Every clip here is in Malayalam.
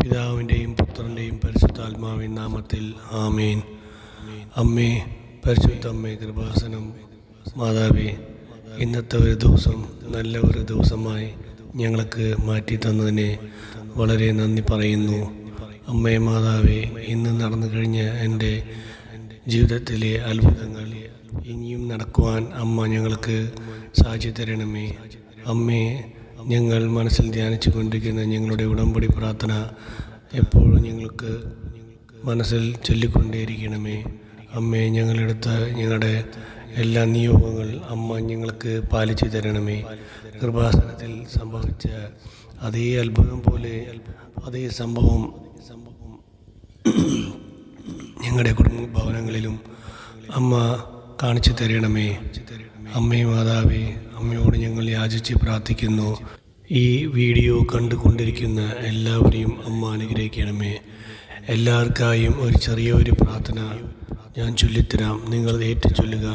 പിതാവിൻ്റെയും പുത്രൻ്റെയും പരിശുദ്ധാത്മാവിൻ നാമത്തിൽ ആമേൻ. അമ്മേ, പരിശുദ്ധ അമ്മേ, കൃപാസനം മാതാവേ, ഇന്നത്തെ ഒരു ദിവസം നല്ല ഒരു ദിവസമായി ഞങ്ങൾക്ക് മാറ്റി തന്നതിനെ വളരെ നന്ദി പറയുന്നു. അമ്മേ മാതാവേ, ഇന്ന് നടന്നു കഴിഞ്ഞ എൻ്റെ ജീവിതത്തിലെ അത്ഭുതങ്ങൾ ഇനിയും നടക്കുവാൻ അമ്മ ഞങ്ങൾക്ക് സാധിച്ചു തരണമേ. അമ്മേ, ഞങ്ങൾ മനസ്സിൽ ധ്യാനിച്ചു കൊണ്ടിരിക്കുന്ന ഞങ്ങളുടെ ഉടമ്പടി പ്രാർത്ഥന എപ്പോഴും ഞങ്ങൾക്ക് മനസ്സിൽ ചൊല്ലിക്കൊണ്ടേയിരിക്കണമേ. അമ്മേ, ഞങ്ങളെടുത്ത ഞങ്ങളുടെ എല്ലാ നിയോഗങ്ങൾ അമ്മ ഞങ്ങൾക്ക് പാലിച്ചു തരണമേ. കൃപാസനത്തിൽ സംഭവിച്ച അതേ അത്ഭുതം പോലെ അതേ സംഭവം ഞങ്ങളുടെ കുടുംബ ഭവനങ്ങളിലും അമ്മ കാണിച്ചു തരണമേ. അമ്മേ മാതാവേ, അമ്മയോട് ഞങ്ങൾ യാചിച്ച് പ്രാർത്ഥിക്കുന്നു. ഈ വീഡിയോ കണ്ടുകൊണ്ടിരിക്കുന്ന എല്ലാവരെയും അമ്മ അനുഗ്രഹിക്കണമേ. എല്ലാവർക്കായും ഒരു ചെറിയൊരു പ്രാർത്ഥന ഞാൻ ചൊല്ലിത്തരാം, നിങ്ങൾ ഏറ്റു ചൊല്ലുക.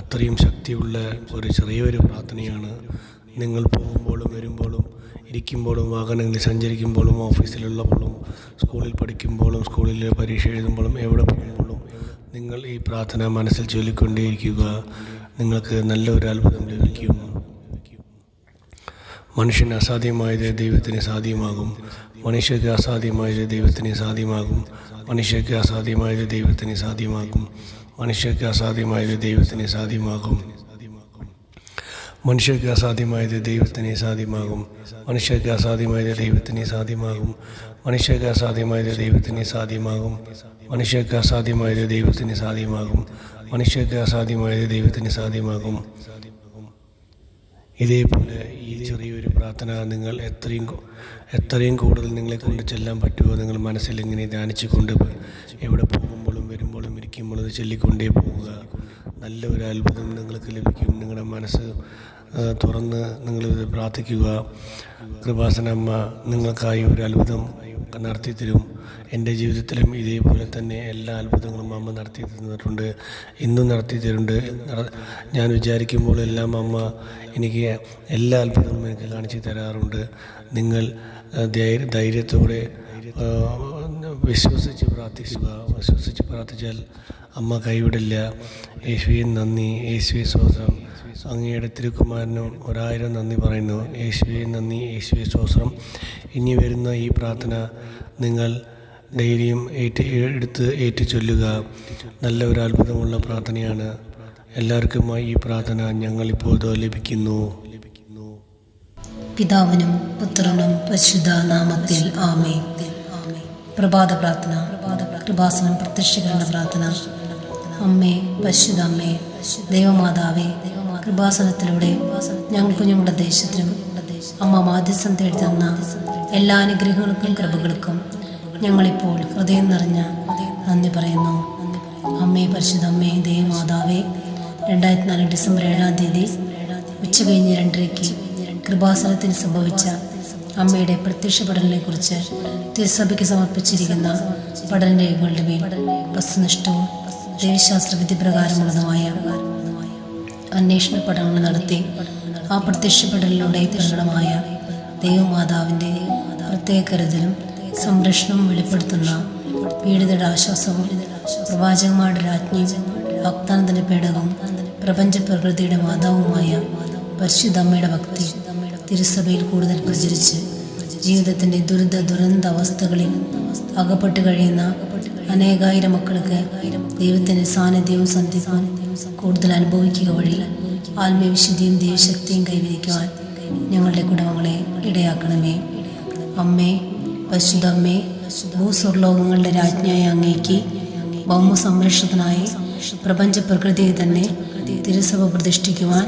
അത്രയും ശക്തിയുള്ള ഒരു ചെറിയൊരു പ്രാർത്ഥനയാണ്. നിങ്ങൾ പോകുമ്പോഴും വരുമ്പോഴും ഇരിക്കുമ്പോഴും വാഹനങ്ങളിൽ സഞ്ചരിക്കുമ്പോഴും ഓഫീസിലുള്ളപ്പോഴും സ്കൂളിൽ പഠിക്കുമ്പോഴും സ്കൂളിൽ പരീക്ഷ എഴുതുമ്പോഴും എവിടെ പോകുമ്പോഴും നിങ്ങൾ ഈ പ്രാർത്ഥന മനസ്സിൽ ചൊല്ലിക്കൊണ്ടേയിരിക്കുക. നിങ്ങൾക്ക് നല്ലൊരു അത്ഭുതം ലഭിക്കും. മനുഷ്യന് അസാധ്യമായത് ദൈവത്തിന് സാധ്യമാകും. മനുഷ്യർക്ക് അസാധ്യമായത് ദൈവത്തിന് സാധ്യമാകും. മനുഷ്യർക്ക് അസാധ്യമായത് ദൈവത്തിന് സാധ്യമാകും. മനുഷ്യർക്ക് അസാധ്യമായത് ദൈവത്തിന് സാധ്യമാകും. മനുഷ്യർക്ക് അസാധ്യമായത് ദൈവത്തിന് സാധ്യമാകും. മനുഷ്യർക്ക് അസാധ്യമായത് ദൈവത്തിന് സാധ്യമാകും. മനുഷ്യർക്ക് അസാധ്യമായത് ദൈവത്തിന് സാധ്യമാകും. മനുഷ്യർക്ക് അസാധ്യമായത് ദൈവത്തിന് സാധ്യമാകും. മനുഷ്യർക്ക് അസാധ്യമായത് ദൈവത്തിന് സാധ്യമാകും. ഇതേപോലെ ഈ ചെറിയൊരു പ്രാർത്ഥന നിങ്ങൾ എത്രയും കൂടുതൽ നിങ്ങളെ കൊണ്ട് ചെല്ലാൻ പറ്റുമോ നിങ്ങൾ മനസ്സിൽ ഇങ്ങനെ ധ്യാനിച്ചു കൊണ്ട് എവിടെ പോകുമ്പോഴും വരുമ്പോഴും ഇരിക്കുമ്പോഴും ഇത് ചൊല്ലിക്കൊണ്ടേ പോവുക. നല്ലൊരു അത്ഭുതം നിങ്ങൾക്ക് ലഭിക്കും. നിങ്ങളുടെ മനസ്സ് തുറന്ന് നിങ്ങളിത് പ്രാർത്ഥിക്കുക. കൃപാസനമ്മ നിങ്ങൾക്കായി ഒരു അത്ഭുതം നടത്തി തരും. എൻ്റെ ജീവിതത്തിലും ഇതേപോലെ തന്നെ എല്ലാ അത്ഭുതങ്ങളും അമ്മ നടത്തി തന്നിട്ടുണ്ട്, ഇന്നും നടത്തി തരുന്നുണ്ട്. ഞാൻ വിചാരിക്കുമ്പോഴെല്ലാം അമ്മ എനിക്ക് എല്ലാ അത്ഭുതങ്ങളും എനിക്ക് കാണിച്ചു തരാറുണ്ട്. നിങ്ങൾ ധൈര്യത്തോടെ വിശ്വസിച്ച് പ്രാർത്ഥിക്കുക. വിശ്വസിച്ച് പ്രാർത്ഥിച്ചാൽ അമ്മ കൈവിടില്ല. യേശുവേ നന്ദി, യേശുവേ സ്തോത്രം. അങ്ങയുടെ തിരുക്കുമാരനും 1000 നന്ദി പറയുന്നു. യേശുവേ നന്ദി, യേശുവേ സ്തോത്രം. ഇനി വരുന്ന ഈ പ്രാർത്ഥന നിങ്ങൾ ഡെയിലിയും ഏറ്റു ചൊല്ലുക. നല്ല ഒരു അത്ഭുതമുള്ള പ്രാർത്ഥനയാണ്. എല്ലാവർക്കുമായി ഈ പ്രാർത്ഥന ഞങ്ങളിപ്പോൾ ലഭിക്കുന്നു. പിതാവിനും പുത്രനും പരിശുദ്ധ നാമത്തിൽ ആമേൻ. പ്രഭാത പ്രാർത്ഥന, കൃപാസനം പ്രത്യക്ഷീകരണ പ്രാർത്ഥന. അമ്മേ, പരിശുദ്ധ അമ്മേ, ദൈവമാതാവേ, കൃപാസനത്തിലൂടെ ഞങ്ങൾക്കും ഞങ്ങളുടെ ദേശത്തിനും അമ്മ മാധ്യസ്ഥം തേടി തന്ന എല്ലാ അനുഗ്രഹങ്ങൾക്കും കൃപകൾക്കും ഞങ്ങളിപ്പോൾ ഹൃദയം നിറഞ്ഞ നന്ദി പറയുന്നു. അമ്മേ, പരിശുദ്ധ അമ്മേ, ദൈവമാതാവേ, 2004 ഡിസംബർ 7-ാം തീയതി ഉച്ചകഴിഞ്ഞ് 2:30 കൃപാസനത്തിന് സംഭവിച്ച അമ്മയുടെ പ്രത്യക്ഷപ്പെടലിനെക്കുറിച്ച് തിരുസഭയ്ക്ക് സമർപ്പിച്ചിരിക്കുന്ന പഠനരേഖകളുടെ മേൽ വസ്തുനിഷ്ഠവും ദൈവശാസ്ത്ര വിധിപ്രകാരമുള്ളതുമായ അന്വേഷണ പഠനങ്ങൾ നടത്തി ആ പ്രത്യക്ഷപ്പെടലിലൂടെ പ്രകടമായ ദൈവമാതാവിൻ്റെ പ്രത്യേക കരുതലും സംരക്ഷണവും വെളിപ്പെടുത്തുന്ന പീഡിതരുടെ ആശ്വാസവും പ്രവാചകന്മാരുടെ രാജ്ഞിയും വാഗ്ദാനത്തിൻ്റെ പേടകവും പ്രപഞ്ച പ്രകൃതിയുടെ മാതാവുമായ പരിശുദ്ധ അമ്മയുടെ ഭക്തി തിരുസഭയിൽ കൂടുതൽ പ്രചരിച്ച് ജീവിതത്തിൻ്റെ ദുരന്ത അവസ്ഥകളിൽ അകപ്പെട്ട് കഴിയുന്ന അനേകായിരം മക്കൾക്ക് ദൈവത്തിൻ്റെ സാന്നിധ്യവും സന്ധിപ്പും കൂടുതൽ അനുഭവിക്കുക വഴി ആത്മീയവിശുദ്ധിയും ദൈവശക്തിയും കൈവരിക്കുവാൻ ഞങ്ങളുടെ കുടുംബങ്ങളെ ഇടയാക്കണമേ. അമ്മേ, പരിശുദ്ധ അമ്മേ, ഭൂസ്വർലോകങ്ങളുടെ രാജ്ഞിയായ അങ്ങേക്ക് ഭൗമ സംരക്ഷണത്തിനായി പ്രപഞ്ച പ്രകൃതിയെ തന്നെ തിരുസഭ പ്രതിഷ്ഠിക്കുവാൻ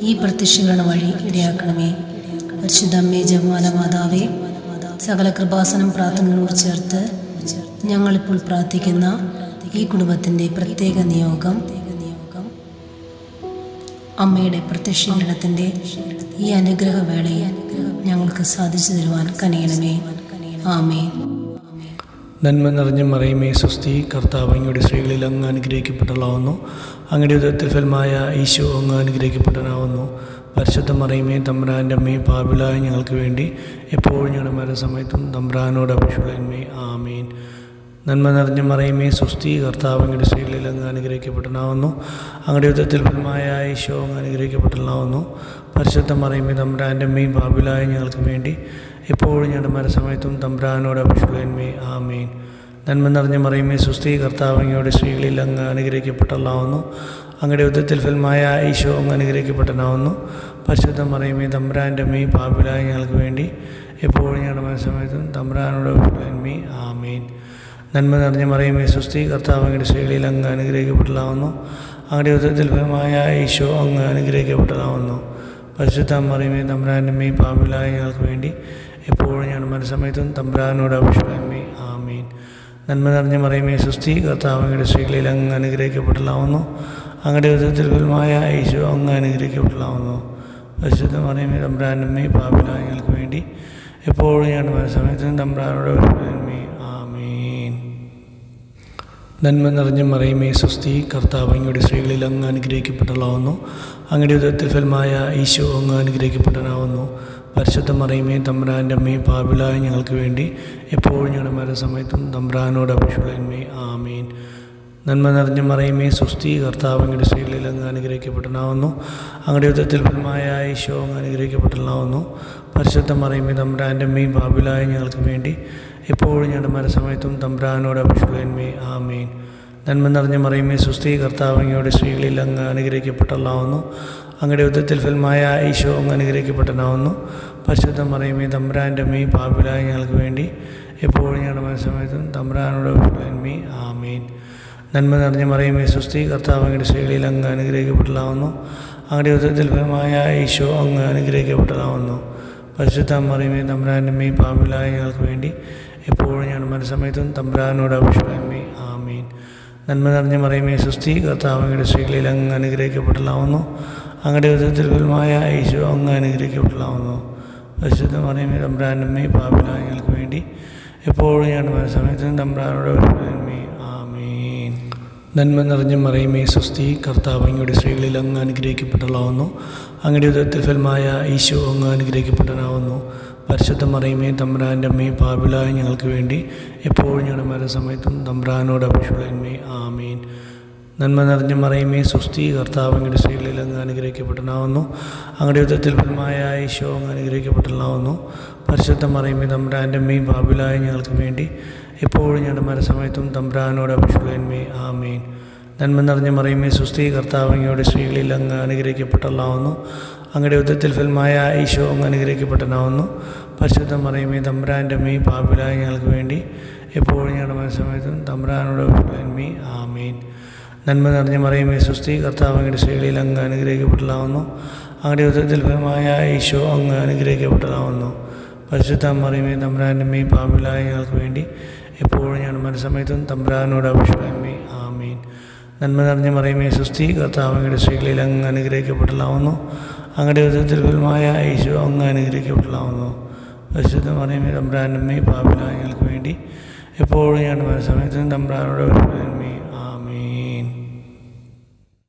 ഈ പ്രത്യക്ഷീകരണ വഴി ഇടയാക്കണമേ. പരിശുദ്ധ അമ്മേ, ജപമാല മാതാവേ, സകല കൃപാസനം പ്രാർത്ഥനകളോട് ചേർത്ത് ഞങ്ങളിപ്പോൾ പ്രാർത്ഥിക്കുന്ന ഈ കുടുംബത്തിൻ്റെ പ്രത്യേക നിയോഗം അമ്മയുടെ പ്രത്യക്ഷീകരണത്തിൻ്റെ ഈ അനുഗ്രഹവേളയിൽ ഞങ്ങൾക്ക് സാധിച്ചു തരുവാൻ കനിയണമേ. ആമേൻ. നന്മ നിറഞ്ഞ മറിയമേ സ്വസ്തി, കർത്താവ് അങ്ങയുടെ സ്ത്രീകളിൽ അങ്ങ് അനുഗ്രഹിക്കപ്പെട്ടവളാവുന്നു. അങ്ങയുടെ ഉദരത്തിൽ ഫലമായ ഈശോ അങ്ങ് അനുഗ്രഹിക്കപ്പെട്ടവനാവുന്നു. പരിശുദ്ധ മറിയമേ തമ്പുരാൻ്റെ അമ്മേ, പാപികളായ ഞങ്ങൾക്ക് വേണ്ടി എപ്പോഴും ഞങ്ങളുടെ മരണസമയത്തും തമ്പുരാനോട് അപേക്ഷിക്കണമേ. ആമേൻ. നന്മ നിറഞ്ഞ മറിയമേ, സ്വസ്തി, കർത്താവ് അങ്ങയുടെ സ്ത്രീകളിൽ അങ്ങ് അനുഗ്രഹിക്കപ്പെട്ടവനാവുന്നു. അങ്ങയുടെ ഉദരത്തിൽ ഫലമായ ഈശോ അങ്ങ് അനുഗ്രഹിക്കപ്പെട്ടവനാവുന്നു. പരിശുദ്ധ മറിയമേ തമ്പുരാൻ്റെ അമ്മേ, പാപികളായ ഞങ്ങൾക്ക് വേണ്ടി എപ്പോഴും ഞങ്ങളുടെ മരണസമയത്തും തമ്പുരാനോട് അപേക്ഷിക്കണമേ. ആമേൻ. നന്മ നിറഞ്ഞ മറിയമേ, സ്വസ്തി, കർത്താവ് അങ്ങയുടെ സ്ത്രീകളിൽ അങ്ങ് അനുഗ്രഹിക്കപ്പെട്ടവനാവുന്നു. അങ്ങയുടെ ഉദരത്തിൽ ഫലമായ ഈശോ അങ്ങ് അനുഗ്രഹിക്കപ്പെട്ടവനാവുന്നു. പരിശുദ്ധ മറിയമേ തമ്പുരാൻ്റെ അമ്മേ, പാപികളായ ഞങ്ങൾക്ക് വേണ്ടി എപ്പോഴും ഞങ്ങളുടെ മരണസമയത്തും തമ്പുരാനോട് അപേക്ഷിക്കണമേ. ആമേൻ. നന്മ നിറഞ്ഞ മറിയമേ, സ്വസ്തി, കർത്താവ് അങ്ങയുടെ സ്ത്രീകളിൽ അങ്ങ് അനുഗ്രഹിക്കപ്പെട്ടവനാവുന്നു. അങ്ങയുടെ ഉദരത്തിൽ ഫലമായ ഈശോ അങ്ങ് അനുഗ്രഹിക്കപ്പെട്ടവനാവുന്നു. പരിശുദ്ധ മറിയമേ തമ്പുരാൻ്റെ അമ്മേ, പാപികളായ ഞങ്ങൾക്ക് വേണ്ടി എപ്പോഴും ഞങ്ങളുടെ മരണസമയത്തും തമ്പുരാനോട് അപേക്ഷിക്കണമേ. ആമേൻ. നന്മ നിറഞ്ഞ മറിയമേ, സ്വസ്തി, കർത്താവ് അങ്ങയുടെ സ്ത്രീകളിൽ അങ്ങ് അനുഗ്രഹിക്കപ്പെട്ടവനാവുന്നു. അങ്ങയുടെ ഉദരത്തിൽ ഫലമായ ഈശോ അങ്ങ് അനുഗ്രഹിക്കപ്പെട്ടവനാവുന്നു. പരിശുദ്ധ മറിയമേ തമ്പുരാൻ്റെ അമ്മേ, പാപികളായ ഞങ്ങൾക്ക് വേണ്ടി എപ്പോഴും ഞങ്ങളുടെ മരണസമയത്തും തമ്പുരാനോട് അപേക്ഷിക്കണമേ. ആമേൻ. നന്മ നിറഞ്ഞ മറിയമേ, സ്വസ്തി, കർത്താവ് അങ്ങയുടെ സ്ത്രീകളിൽ അങ്ങ് അനുഗ്രഹിക്കപ്പെട്ടവളാവുന്നു. അങ്ങയുടെ ഉദരത്തിൽ ഫലമായ ഈശോ അങ്ങ് അനുഗ്രഹിക്കപ്പെട്ടവനാവുന്നു. പരിശുദ്ധ മറിയമേ തമ്പുരാൻ്റെ അമ്മേ, പാപികളായ ഞങ്ങൾക്ക് വേണ്ടി എപ്പോഴും ഞങ്ങളുടെ മരണസമയത്തും തമ്പുരാനോട് അപേക്ഷിക്കണമേ. ആമേൻ. നന്മ നിറഞ്ഞ മറിയമേ, സ്വസ്തി, കർത്താവ് അങ്ങയുടെ സ്ത്രീകളിൽ അങ്ങ് അനുഗ്രഹിക്കപ്പെട്ടവനാവുന്നു. അങ്ങയുടെ ഉദരത്തിൽ ഫലമായ ഈശോ അങ്ങ് അനുഗ്രഹിക്കപ്പെട്ടവനാവുന്നു. പരിശുദ്ധ മറിയമേ തമ്പുരാൻ്റെ അമ്മേ, പാപികളായ ഞങ്ങൾക്ക് വേണ്ടി എപ്പോഴും ഞങ്ങളുടെ മരണസമയത്തും തമ്പുരാനോട് അപേക്ഷിക്കണമേ. ആമേൻ. നന്മ നിറഞ്ഞ മറിയമേ, സ്വസ്തി, കർത്താവ് അങ്ങയുടെ സ്ത്രീകളിൽ അങ്ങ് അനുഗ്രഹിക്കപ്പെട്ടവളാവുന്നു. അങ്ങയുടെ ഉദരത്തിൽ ഫലമായ ഈശോ അങ്ങ് അനുഗ്രഹിക്കപ്പെട്ടവനാവുന്നു. പരിശുദ്ധ മറിയമേ തമ്പുരാൻ്റെ അമ്മേ, പാപികളായ ഞങ്ങൾക്ക് വേണ്ടി എപ്പോഴും ഞങ്ങളുടെ മരണസമയത്തും തമ്പുരാനോട് അപേക്ഷിക്കണമേ. ആമേൻ. നന്മ നിറഞ്ഞ മറിയമേ, സ്വസ്തി, കർത്താവ് അങ്ങയുടെ സ്ത്രീകളിൽ അങ്ങ് അനുഗ്രഹിക്കപ്പെട്ടവളാവുന്നു. അങ്ങയുടെ ഉദരത്തിൽ ഫലമായ ഈശോ അങ്ങ് അനുഗ്രഹിക്കപ്പെട്ടവനാവുന്നു. പരിശുദ്ധ മറിയമേ തമ്പുരാൻ്റെ അമ്മേ, പാപികളായ ഞങ്ങൾക്ക് വേണ്ടി എപ്പോഴും ഞങ്ങളുടെ മരണസമയത്തും തമ്പുരാനോട് അപേക്ഷിക്കണമേ. ആമേൻ. നന്മ നിറഞ്ഞ മറിയമേ, സ്വസ്തി, കർത്താവ് അങ്ങയുടെ സ്ത്രീകളിൽ അങ്ങ് അനുഗ്രഹിക്കപ്പെട്ടവളാവുന്നു. അങ്ങയുടെ ഉദരത്തിൽ ഫലമായ ഈശോ അങ്ങ് അനുഗ്രഹിക്കപ്പെട്ടവളാവുന്നു. പരിശുദ്ധ മറിയമേ തമ്പുരാൻ്റെ അമ്മേ, പാപികളായ ഞങ്ങൾക്ക് വേണ്ടി എപ്പോഴും ഞങ്ങളുടെ മരണസമയത്തും തമ്പുരാനോട് അപേക്ഷിക്കണമേ. ആമേൻ. നന്മ നിറഞ്ഞ മറിയമേ, സ്വസ്തി, കർത്താവ് അങ്ങയുടെ സ്ത്രീകളിൽ അങ്ങ് അനുഗ്രഹിക്കപ്പെട്ടവളാവുന്നു. അങ്ങയുടെ ഉദരത്തിൽ ഫലമായ ഈശോ അങ്ങ് അനുഗ്രഹിക്കപ്പെട്ടവനാവുന്നു. പരിശുദ്ധ മറിയമേ തമ്പുരാൻ്റെ അമ്മേ, പാപികളായ ഞങ്ങൾക്ക് വേണ്ടി എപ്പോഴും ഞങ്ങളുടെ മരണസമയത്തും തമ്പുരാനോട് അപേക്ഷിക്കണമേ. ആമേൻ. നന്മ നിറഞ്ഞ മറിയമേ, സ്വസ്തി, കർത്താവ് അങ്ങയുടെ സ്ത്രീകളിൽ അങ്ങ് അനുഗ്രഹിക്കപ്പെട്ടവനാവുന്നു. അങ്ങയുടെ ഉദരത്തിൽ ഫലമായ ഈശോ അങ്ങ് അനുഗ്രഹിക്കപ്പെട്ടവനാവുന്നു. പരിശുദ്ധ മറിയമേ തമ്പുരാൻ്റെ അമ്മേ, പാപികളായ ഞങ്ങൾക്ക് വേണ്ടി എപ്പോഴും ഞങ്ങളുടെ മരണസമയത്തും തമ്പുരാനോട് അപേക്ഷിക്കണമേ. ആമേൻ. നന്മ നിറഞ്ഞ മറിയമേ, സ്വസ്തി, കർത്താവ് അങ്ങയുടെ സ്ത്രീകളിൽ അങ്ങ് അനുഗ്രഹിക്കപ്പെട്ടവളാവുന്നു. അങ്ങയുടെ ഉദരത്തിൽ ഫലമായ ഈശോ അങ്ങ് അനുഗ്രഹിക്കപ്പെട്ടവനാവുന്നു. പരിശുദ്ധ മറിയമേ തമ്പുരാൻ്റെ അമ്മേ, പാപികളായ ഞങ്ങൾക്ക് വേണ്ടി എപ്പോഴും ഞങ്ങളുടെ മരണസമയത്തും തമ്പുരാനോട് അപേക്ഷിക്കണമേ. ആമേൻ. നന്മ നിറഞ്ഞ മറിയമേ, സ്വസ്തി, കർത്താവ് അങ്ങയുടെ സ്ത്രീകളിൽ അങ്ങ് അനുഗ്രഹിക്കപ്പെട്ടവളാവുന്നു. അങ്ങയുടെ ഉദരത്തിൽ ഫലമായ ഈശോ അങ്ങ് അനുഗ്രഹിക്കപ്പെട്ടവനാവുന്നു. പരിശുദ്ധ മറിയമേ തമ്പുരാൻ്റെ അമ്മേ, പാപികളായ ഞങ്ങൾക്ക് വേണ്ടി എപ്പോഴും ഞങ്ങളുടെ മരണസമയത്തും തമ്പുരാനോട് അപേക്ഷിക്കണമേ. ആമേൻ. നന്മ നിറഞ്ഞ മറിയമേ, സ്വസ്തി, കർത്താവ് അങ്ങയുടെ സ്ത്രീകളിൽ അങ്ങ് അനുഗ്രഹിക്കപ്പെട്ടവളാവുന്നു. അങ്ങയുടെ ഉദരത്തിൽ ഫലമായ ഈശോ അങ്ങ് അനുഗ്രഹിക്കപ്പെട്ടവളാവുന്നു. പരിശുദ്ധ മറിയമേ തമ്പുരാൻ്റെ അമ്മേ, പാപികളായ ഞങ്ങൾക്ക് വേണ്ടി എപ്പോഴും ഞങ്ങളുടെ മരണസമയത്തും തമ്പുരാനോട് അപേക്ഷിക്കണമേ.